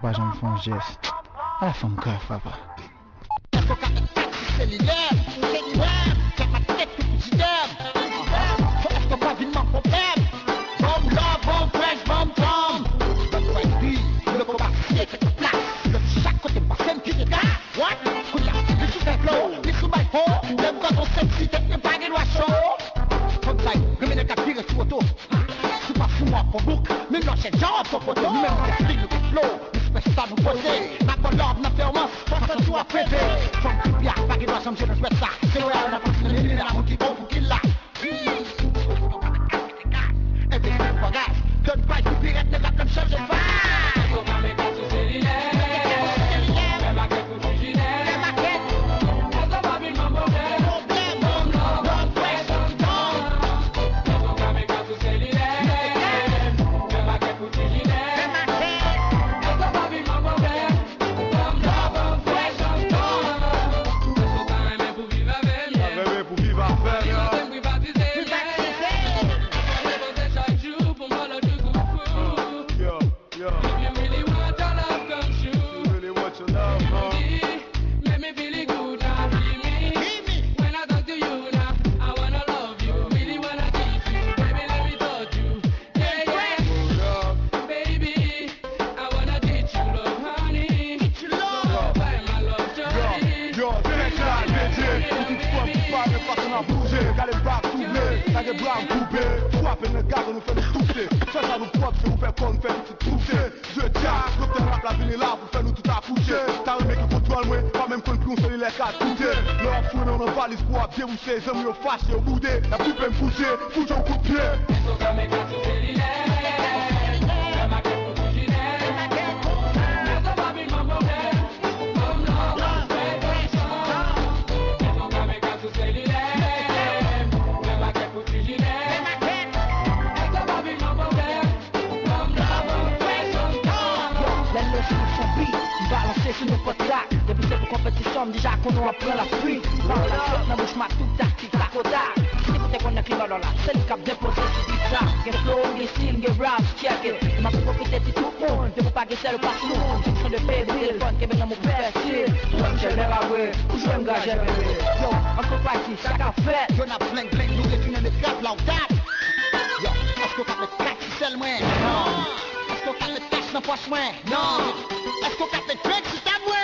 Pas j'en fais un geste. À la femme grave, papa. Même dans cette genre de photo, même le style de flow, l'espèce ça nous poser. N'a pas l'ordre, n'a pas moi, parce que tu as pété. From Kipia, pas qu'il doit s'en jouer ça. C'est vrai, on a pas de l'île, la montée, bon, pour qu'il l'a. Et puis, regarde, donne pas du pirate, ne va comme ça, je vais. Frappez le gars, nous fait nous toucher. Ça, ça nous propre, c'est vous faire qu'on fait une petite toucher. Je tiens, docteur rap, la vie est là pour faire nous tout accoucher. T'as un mec qui contrôle moi, pas même qu'on plonge sur les quatre coucher. Leur fouine, on en valise pour bien vous c'est, j'aime mieux fâcher au boudé. La coupe me coucher, fouche en coup de pied. Sur nos potracs, depuis cette compétition, déjà qu'on nous apprend la fuite. Dans la tête, dans bouche, ma tout tactique, tac au tac. Si vous t'es qu'on a climat dans la scène, cap déposé sur du ça. Get flow, get style, get rap, check it. Et ma profiter de tout le monde, de vous pas guetter le passe monde. Fiction de paix, de téléphone, qui est bien mon père, style. Toi, je l'aime à ouais, ou je l'aime gars, j'aime yo, encore pas ici, chaque affaire. Y'en a plein, plein, nous définissons le cap, là, date. Yo, est-ce qu'on a le cash, c'est le moins? Non. Est-ce qu'on a le cash, dans poche moins? Non. Est-ce qu'on a le trick, c'est à moi?